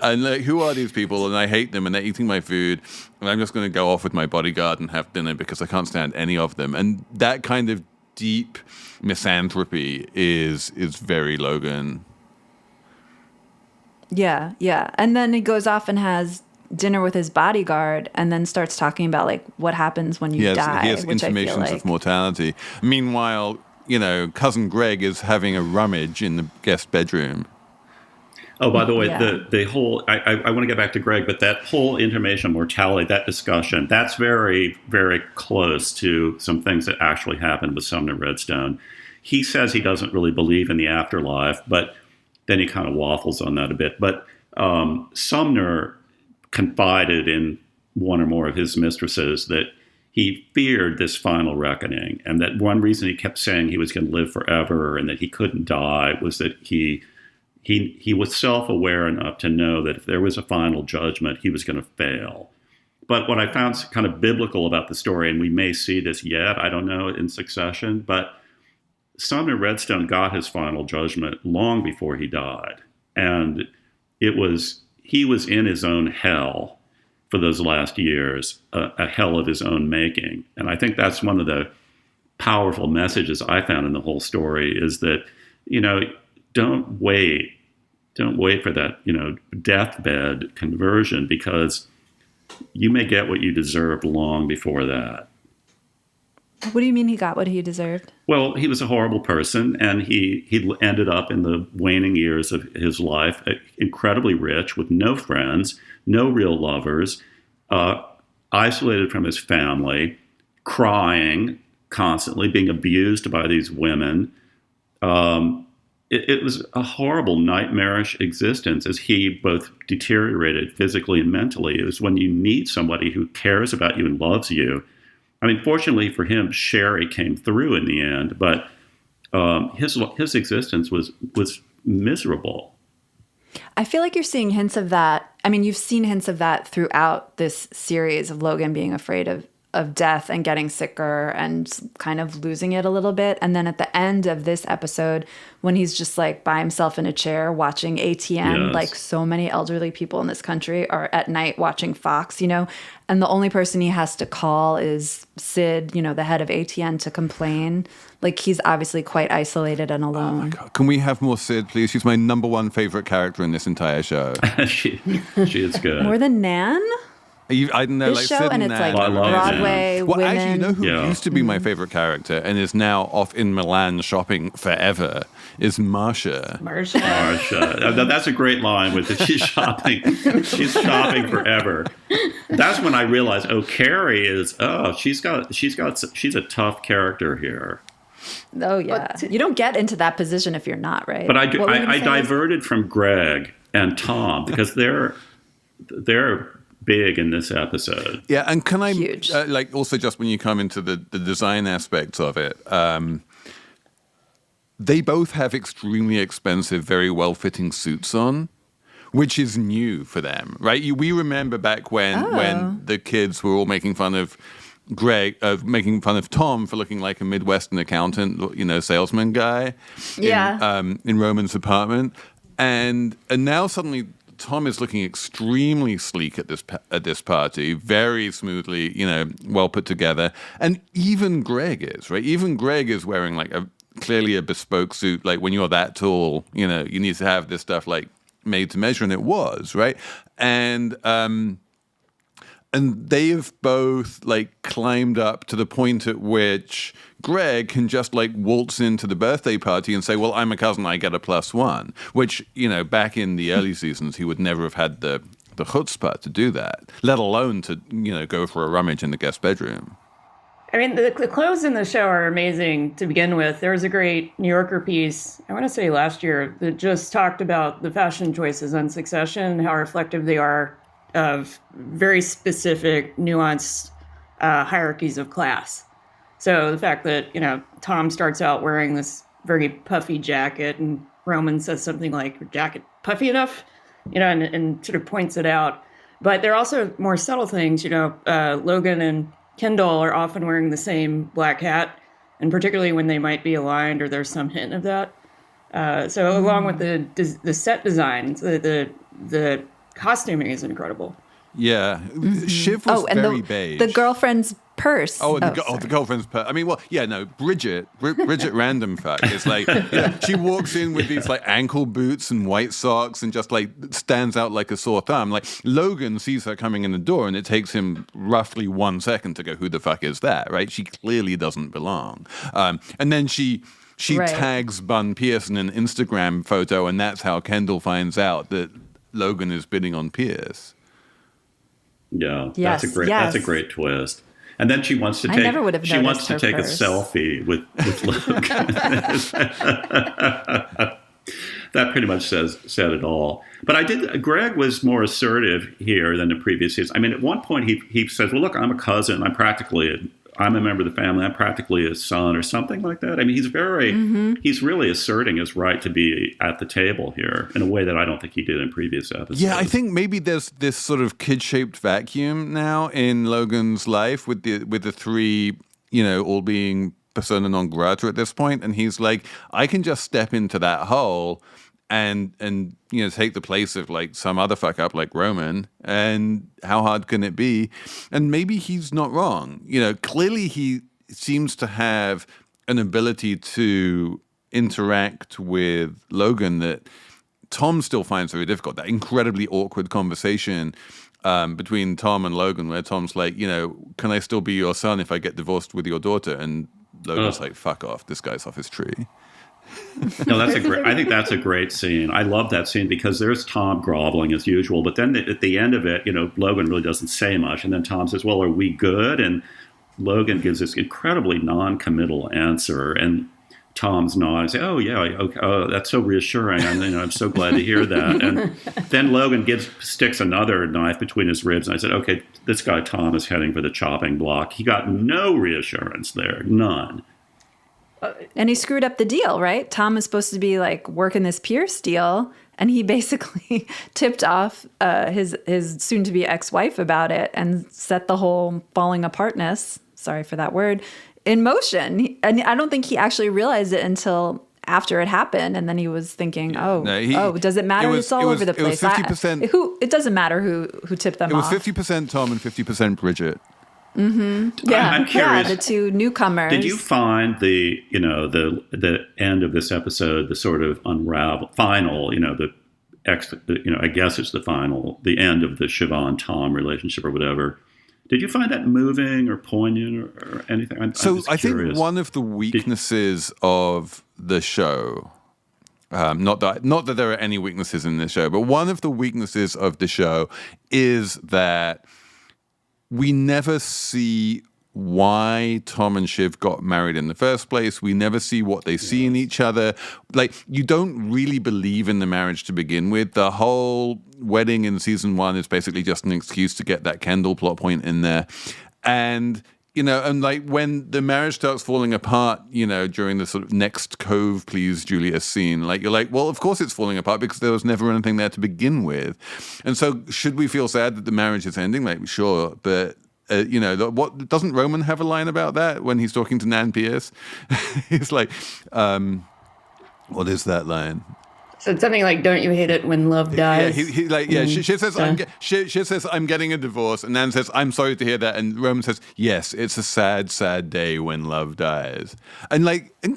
And like, who are these people? And I hate them, and they're eating my food, and I'm just going to go off with my bodyguard and have dinner because I can't stand any of them. And that kind of deep misanthropy is very Logan. Yeah. And then he goes off and has dinner with his bodyguard and then starts talking about like what happens when you die. He has which intimations I feel like, of mortality. Meanwhile, cousin Greg is having a rummage in the guest bedroom. Oh, by the way, Yeah. the whole, I want to get back to Greg, but that whole intimation of mortality, that discussion, that's very, very close to some things that actually happened with Sumner Redstone. He says he doesn't really believe in the afterlife, but then he kind of waffles on that a bit. But Sumner confided in one or more of his mistresses that he feared this final reckoning, and that one reason he kept saying he was going to live forever and that he couldn't die was that he was self-aware enough to know that if there was a final judgment, he was going to fail. But what I found kind of biblical about the story, and we may see this yet, I don't know, in succession, but Sumner Redstone got his final judgment long before he died. And he was in his own hell for those last years, a hell of his own making. And I think that's one of the powerful messages I found in the whole story is that, don't wait for that, deathbed conversion, because you may get what you deserved long before that. What do you mean he got what he deserved? Well, he was a horrible person, and he ended up in the waning years of his life incredibly rich, with no friends, no real lovers, isolated from his family, crying constantly, being abused by these women. It was a horrible, nightmarish existence as he both deteriorated physically and mentally. It was when you need somebody who cares about you and loves you. I mean, fortunately for him, Sherry came through in the end, but his existence was miserable. I feel like you're seeing hints of that. I mean, you've seen hints of that throughout this series of Logan being afraid of death and getting sicker and kind of losing it a little bit. And then at the end of this episode, when he's just like by himself in a chair watching ATN, Yes. like so many elderly people in this country are at night watching Fox, and the only person he has to call is Sid, the head of ATN, to complain. Like, he's obviously quite isolated and alone. Oh my God. Can we have more Sid, please? She's my number one favorite character in this entire show. she is good. More than Nan? I don't know, This like show, Sid and and it's Nan. like I love Broadway Well, women. actually, you know who Yeah. used to be my favorite character and is now off in Milan shopping forever is Marsha. Marsha. That's a great line with it. She's shopping. She's shopping forever. That's when I realized, Carrie is, she's a tough character here. Oh, yeah. You don't get into that position if you're not, right? But What were you gonna I say? diverted from Greg and Tom because they're big in this episode. Yeah, and can I, Huge. also just when you come into the design aspects of it, they both have extremely expensive, very well-fitting suits on, which is new for them, right? We remember back when the kids were all making fun of making fun of Tom for looking like a Midwestern accountant, salesman guy in Roman's apartment. And now suddenly Tom is looking extremely sleek at this party, very smoothly, well put together. And even Greg is, right? Even Greg is wearing like clearly a bespoke suit. Like when you're that tall, you need to have this stuff like made to measure, and it was, right? And they have both like climbed up to the point at which Greg can just like waltz into the birthday party and say, well, I'm a cousin, I get a +1, which, back in the early seasons, he would never have had the chutzpah to do that, let alone to, go for a rummage in the guest bedroom. I mean, the clothes in the show are amazing to begin with. There was a great New Yorker piece, I want to say last year, that just talked about the fashion choices on Succession, how reflective they are of very specific, nuanced hierarchies of class. So the fact that, Tom starts out wearing this very puffy jacket and Roman says something like, "Your jacket puffy enough?" And sort of points it out. But there are also more subtle things, Logan and Kendall are often wearing the same black hat, and particularly when they might be aligned or there's some hint of that. So along with the set design, the costuming is incredible. Yeah. Shiv was and very beige. the girlfriend's purse. The girlfriend's purse. I mean, well, yeah, no, Bridget random fuck. It's like, she walks in with these like ankle boots and white socks and just like stands out like a sore thumb. Like Logan sees her coming in the door and it takes him roughly 1 second to go, who the fuck is that, right? She clearly doesn't belong. And then she tags Bun Pierce in an Instagram photo, and that's how Kendall finds out that Logan is bidding on Pierce. Yeah, Yes, that's a great twist. And then she wants to take a selfie with Logan. That pretty much said it all. But Greg was more assertive here than the previous season. I mean, at one point he says, "Well, look, I'm a cousin. I'm a member of the family. I'm practically a son," or something like that. I mean, he's really asserting his right to be at the table here in a way that I don't think he did in previous episodes. Yeah, I think maybe there's this sort of kid-shaped vacuum now in Logan's life with the three, all being persona non grata at this point, and he's like, I can just step into that hole and take the place of like some other fuck up like Roman, and how hard can it be? And maybe he's not wrong. Clearly he seems to have an ability to interact with Logan that Tom still finds very difficult. That incredibly awkward conversation between Tom and Logan where Tom's like, can I still be your son if I get divorced with your daughter? And Logan's like, fuck off, this guy's off his tree. No, I think that's a great scene. I love that scene because there's Tom groveling as usual, but then at the end of it, Logan really doesn't say much, and then Tom says, "Well, are we good?" And Logan gives this incredibly non-committal answer, and Tom's nodding, say, "Oh yeah, okay, oh, that's so reassuring. I'm so glad to hear that." And then Logan sticks another knife between his ribs, and I said, "Okay, this guy Tom is heading for the chopping block." He got no reassurance there, none. And he screwed up the deal, right? Tom is supposed to be like working this Pierce deal, and he basically tipped off his soon-to-be ex-wife about it and set the whole falling apartness, sorry for that word, in motion. And I don't think he actually realized it until after it happened, and then he was thinking, does it matter? It's all over the place. It was 50%. It doesn't matter who tipped them off. It was 50% Tom and 50% Bridget. Mm-hmm. Yeah, I'm curious. Yeah, the two newcomers. Did you find the end of this episode, the sort of final, I guess it's the end of the Siobhan Tom relationship or whatever. Did you find that moving or poignant or anything? I think one of the weaknesses of the show, not that there are any weaknesses in this show, but one of the weaknesses of the show is that we never see why Tom and Shiv got married in the first place. We never see what they see in each other. Like, you don't really believe in the marriage to begin with. The whole wedding in season 1 is basically just an excuse to get that Kendall plot point in there. And, and like when the marriage starts falling apart, during the sort of next cove, please, Julius scene, like you're like, well, of course it's falling apart because there was never anything there to begin with. And so should we feel sad that the marriage is ending? Like, sure, but what doesn't Roman have a line about that when he's talking to Nan Pierce? He's like, what is that line? So it's something like, "Don't you hate it when love dies?" Yeah, she says, she says, "I'm getting a divorce," and Nan says, "I'm sorry to hear that," and Roman says, "Yes, it's a sad, sad day when love dies," and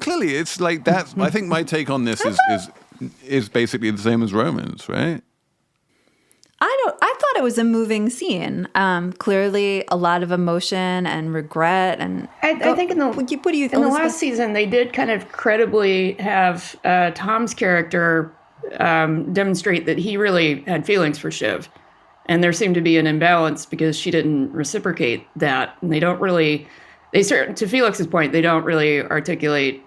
clearly it's like that's. I think my take on this is basically the same as Roman's, right? I thought it was a moving scene. Clearly, a lot of emotion and regret, and I think in the last season they did kind of credibly have Tom's character demonstrate that he really had feelings for Shiv, and there seemed to be an imbalance because she didn't reciprocate that, and to Felix's point, they don't really articulate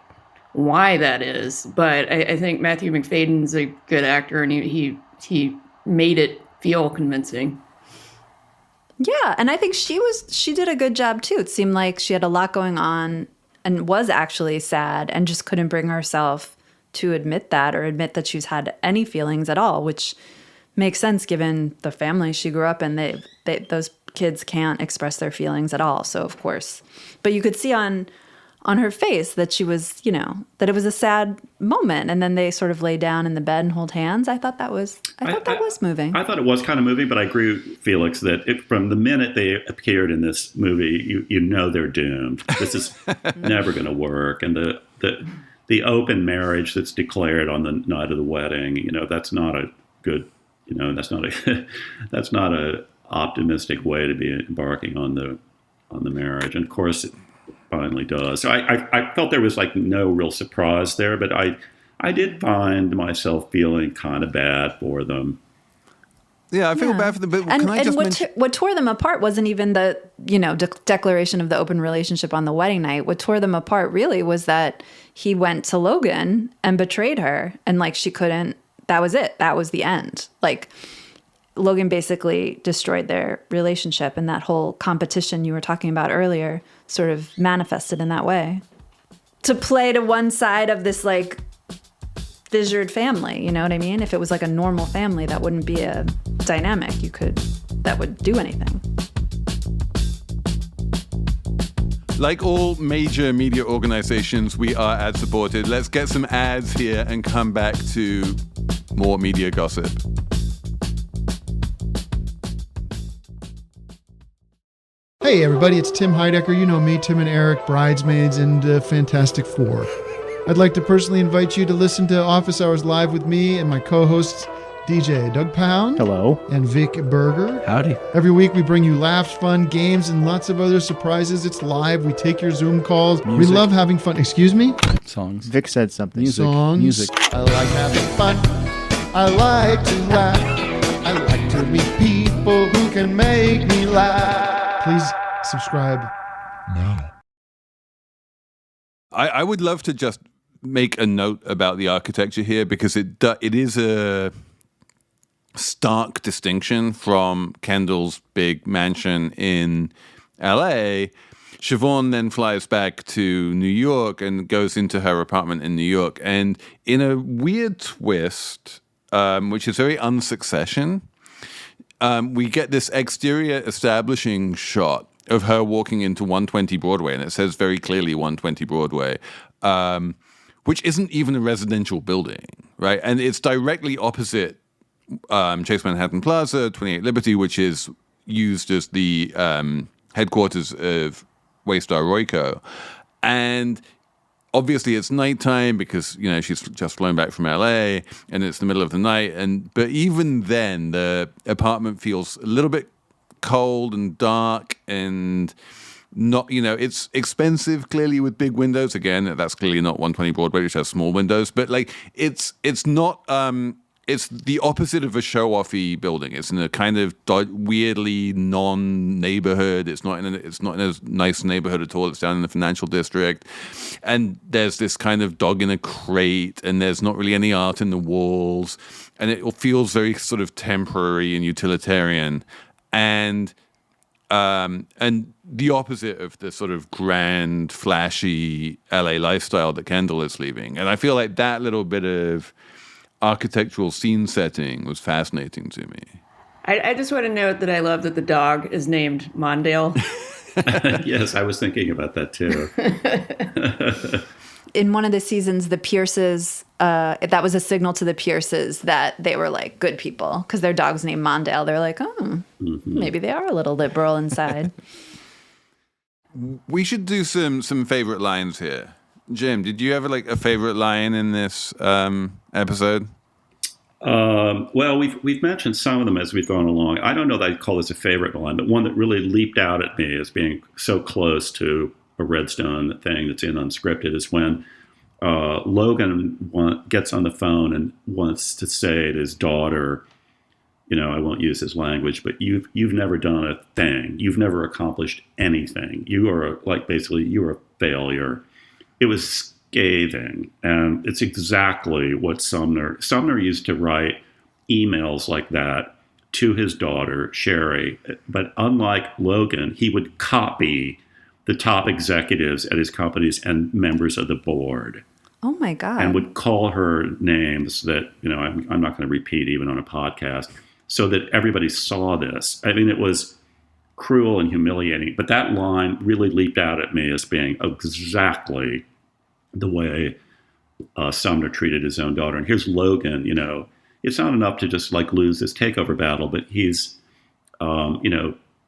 why that is. But I think Matthew McFadden's a good actor, and he made it feel convincing. Yeah, and I think she did a good job too. It seemed like she had a lot going on and was actually sad and just couldn't bring herself to admit that or admit that she's had any feelings at all, which makes sense given the family she grew up in. Those kids can't express their feelings at all. So of course, but you could see on on her face that she was, that it was a sad moment. And then they sort of lay down in the bed and hold hands. I thought that was moving. I thought it was kind of moving, but I agree with Felix that from the minute they appeared in this movie, you know they're doomed. This is never going to work. And the open marriage that's declared on the night of the wedding, that's not a good, that's not a optimistic way to be embarking on the marriage. And of course it finally does. So I felt there was like no real surprise there, but I did find myself feeling kind of bad for them. Yeah, I feel bad for them. But can I just mention... what tore them apart wasn't even the declaration of the open relationship on the wedding night. What tore them apart really was that he went to Logan and betrayed her, and like she couldn't. That was it. That was the end. Like Logan basically destroyed their relationship, and that whole competition you were talking about earlier sort of manifested in that way. To play to one side of this like fissured family, you know what I mean? If it was like a normal family, that wouldn't be a dynamic that would do anything. Like all major media organizations, we are ad supported. Let's get some ads here and come back to more media gossip. Hey everybody, it's Tim Heidecker. You know me, Tim and Eric, Bridesmaids, and Fantastic Four. I'd like to personally invite you to listen to Office Hours Live with me and my co-hosts, DJ Doug Pound. Hello. And Vic Berger. Howdy. Every week we bring you laughs, fun, games, and lots of other surprises. It's live. We take your Zoom calls. Music. We love having fun. Excuse me? Songs. Vic said something. Songs. Music. I like having fun. I like to laugh. I like to meet people who can make me laugh. Please subscribe now. I would love to just make a note about the architecture here, because it is a stark distinction from Kendall's big mansion in LA. Siobhan then flies back to New York and goes into her apartment in New York. And in a weird twist, which is very Unsuccession, we get this exterior establishing shot of her walking into 120 Broadway, and it says very clearly 120 Broadway, which isn't even a residential building, right? And it's directly opposite Chase Manhattan Plaza, 28 Liberty, which is used as the headquarters of Waystar Royco. And obviously it's nighttime because, she's just flown back from LA and it's the middle of the night. But even then, the apartment feels a little bit cold and dark and not, it's expensive, clearly, with big windows. Again, that's clearly not 120 Broadway, which has small windows. But like, it's not, it's the opposite of a show-offy building. It's in a kind of weirdly non-neighborhood. It's not in a nice neighborhood at all. It's down in the financial district. And there's this kind of dog in a crate, and there's not really any art in the walls. And it feels very sort of temporary and utilitarian. And the opposite of the sort of grand, flashy LA lifestyle that Kendall is leaving. And I feel like that little bit of architectural scene setting was fascinating to me. I just want to note that I love that the dog is named Mondale. Yes, I was thinking about that too. In one of the seasons, the Pierces, that was a signal to the Pierces that they were like good people because their dog's named Mondale. They're like, maybe they are a little liberal inside. We should do some favorite lines here. Jim, did you have a favorite line in this episode? Well, we've mentioned some of them as we've gone along. I don't know that I'd call this a favorite line, but one that really leaped out at me as being so close to a Redstone thing that's in Unscripted is when Logan gets on the phone and wants to say to his daughter, I won't use his language, but you've never done a thing. You've never accomplished anything. You are you're a failure. It was scathing, and it's exactly what Sumner used to write emails like that to his daughter, Sherry. But unlike Logan, he would copy the top executives at his companies and members of the board. Oh my God. And would call her names that, I'm not going to repeat even on a podcast, so that everybody saw this. I mean, it was cruel and humiliating. But that line really leaped out at me as being exactly the way Sumner treated his own daughter. And here's Logan, it's not enough to just like lose this takeover battle, but he's,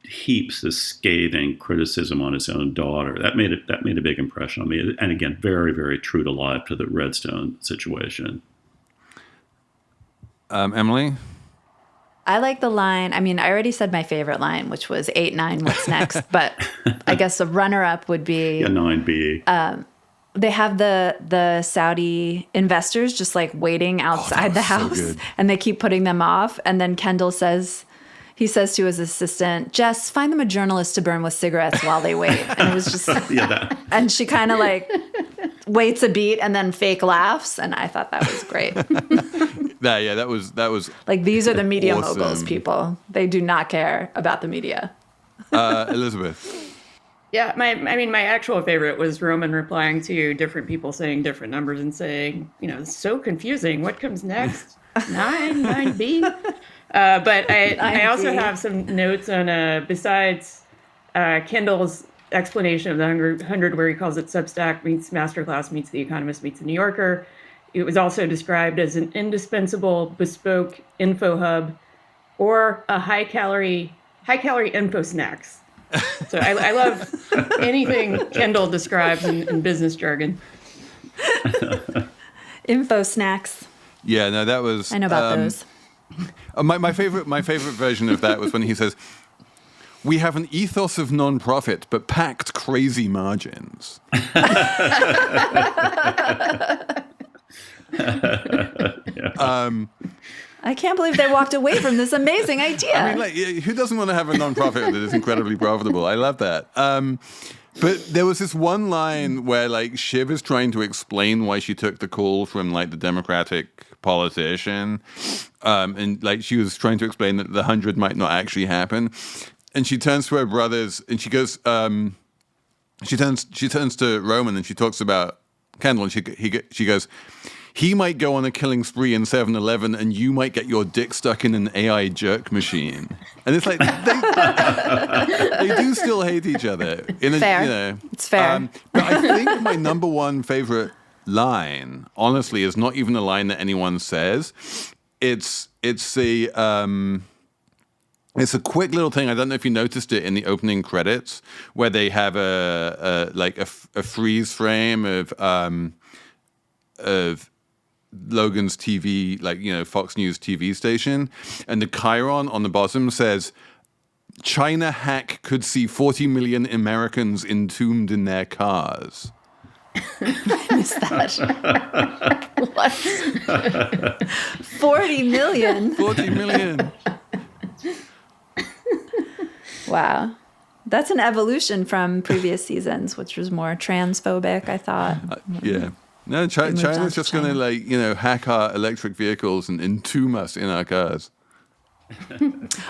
heaps this scathing criticism on his own daughter. That made a big impression on me. And again, very, very true to life to the Redstone situation. Emily? I like the line. I mean, I already said my favorite line, which was 8-9, what's next? But I guess the runner-up would be 9B. They have the Saudi investors just like waiting outside the house, and they keep putting them off. And then Kendall says to his assistant, Jess, find them a journalist to burn with cigarettes while they wait. And it was just, and she kind of like waits a beat and then fake laughs. And I thought that was great. That was like, these are the media awesome. moguls, people. They do not care about the media. Elizabeth. Yeah, my actual favorite was Roman replying to different people saying different numbers and saying, it's so confusing. What comes next? 9B? But I also have some notes on, besides Kendall's explanation of the 100, where he calls it Substack meets Masterclass meets The Economist meets The New Yorker. It was also described as an indispensable bespoke info hub or a high-calorie Infosnacks. So I love anything Kendall describes in business jargon. Infosnacks. Yeah, no, that was. I know about those. My favorite version of that was when he says, "We have an ethos of non-profit, but packed crazy margins." I can't believe they walked away from this amazing idea. I mean, who doesn't want to have a non-profit that is incredibly profitable? I love that. But there was this one line where, like, Shiv is trying to explain why she took the call from, like, the Democratic politician. And, like, she was trying to explain that the 100 might not actually happen. And she turns to her brothers and she goes, she turns to Roman and she talks about Kendall and she goes, he might go on a killing spree in 7-Eleven and you might get your dick stuck in an AI jerk machine. And it's like, they do still hate each other. Fair. It's fair. But I think my number one favorite line, honestly, is not even a line that anyone says. It's a quick little thing. I don't know if you noticed it in the opening credits where they have a freeze frame of Logan's TV, Fox News TV station, and the chyron on the bottom says, "China hack could see 40 million Americans entombed in their cars." I missed that. What? 40 million. 40 million. Wow. That's an evolution from previous seasons, which was more transphobic, I thought. Yeah. No, China's just going to, hack our electric vehicles and entomb us in our cars.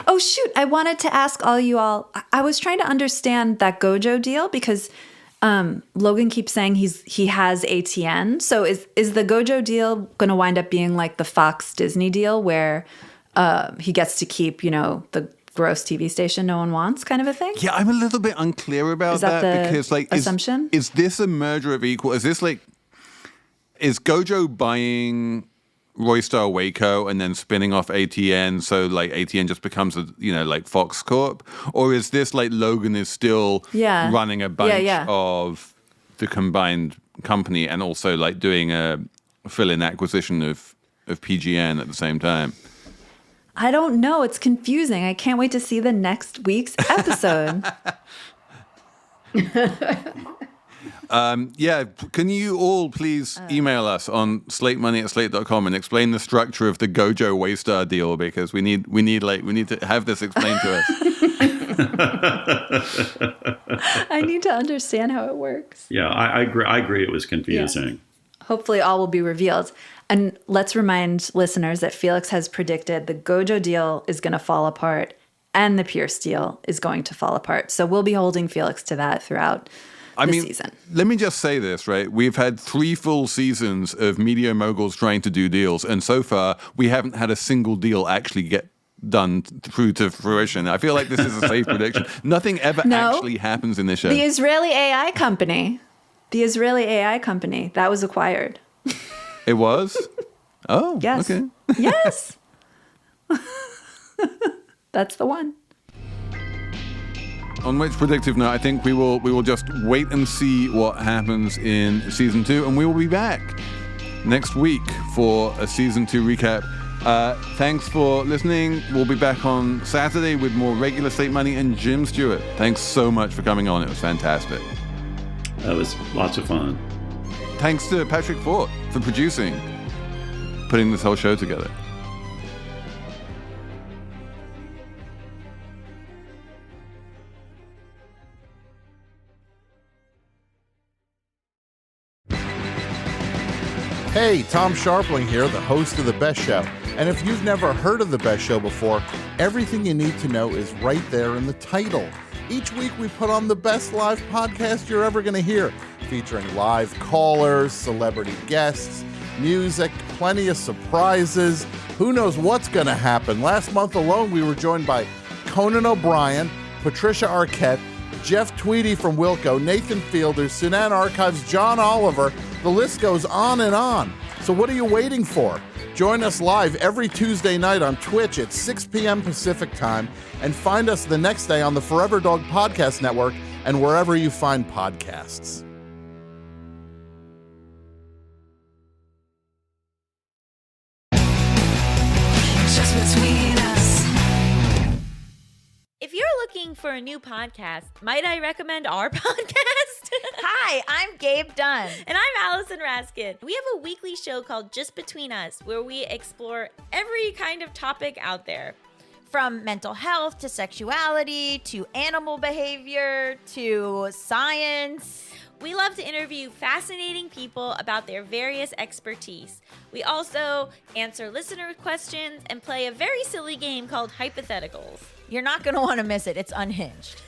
Oh, shoot. I wanted to ask you all. I was trying to understand that Gojo deal because Logan keeps saying he has ATN. So is the Gojo deal going to wind up being like the Fox Disney deal where he gets to keep, the gross TV station no one wants kind of a thing? Yeah, I'm a little bit unclear about that because assumption? Is this a merger of equal? Is this is Gojo buying Roystar Waco and then spinning off ATN so ATN just becomes Fox Corp? Or is this Logan is still running a bunch of the combined company and also doing a fill-in acquisition of PGN at the same time? I don't know. It's confusing. I can't wait to see the next week's episode. Can you all please email us on slatemoney@slate.com and explain the structure of the Gojo Waystar deal, because we need to have this explained to us. I need to understand how it works. Yeah, I agree. It was confusing. Yeah. Hopefully all will be revealed. And let's remind listeners that Felix has predicted the Gojo deal is going to fall apart and the Pierce deal is going to fall apart. So we'll be holding Felix to that throughout the season. Let me just say this, right? We've had 3 full seasons of media moguls trying to do deals, and so far we haven't had a single deal actually get done through to fruition. I feel like this is a safe prediction. Nothing ever actually happens in this show. The Israeli AI company. That was acquired. It was? Oh, yes. Okay. Yes. That's the one. On which predictive note, I think we will just wait and see what happens in season 2, and we will be back next week for a season 2 recap. Thanks for listening. We'll be back on Saturday with more regular Slate Money and Jim Stewart. Thanks so much for coming on. It was fantastic. That was lots of fun. Thanks to Patrick Fort for putting this whole show together. Hey, Tom Sharpling here, the host of The Best Show. And if you've never heard of The Best Show before, everything you need to know is right there in the title. Each week we put on the best live podcast you're ever going to hear, featuring live callers, celebrity guests, music, plenty of surprises. Who knows what's going to happen? Last month alone, we were joined by Conan O'Brien, Patricia Arquette, Jeff Tweedy from Wilco, Nathan Fielder, Sunan Archives, John Oliver. The list goes on and on. So what are you waiting for? Join us live every Tuesday night on Twitch at 6 p.m. Pacific time, and find us the next day on the Forever Dog Podcast Network and wherever you find podcasts. Just between us. If you're looking for a new podcast, might I recommend our podcast? Hi, I'm Gabe Dunn. And I'm Allison Raskin. We have a weekly show called Just Between Us, where we explore every kind of topic out there. From mental health to sexuality to animal behavior to science. We love to interview fascinating people about their various expertise. We also answer listener questions and play a very silly game called Hypotheticals. You're not going to want to miss it. It's unhinged.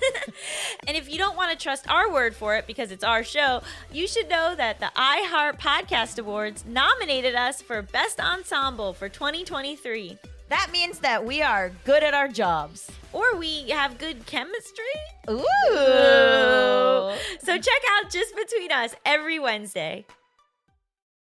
And if you don't want to trust our word for it because it's our show, you should know that the iHeart Podcast Awards nominated us for Best Ensemble for 2023. That means that we are good at our jobs. Or we have good chemistry. Ooh. So check out Just Between Us every Wednesday.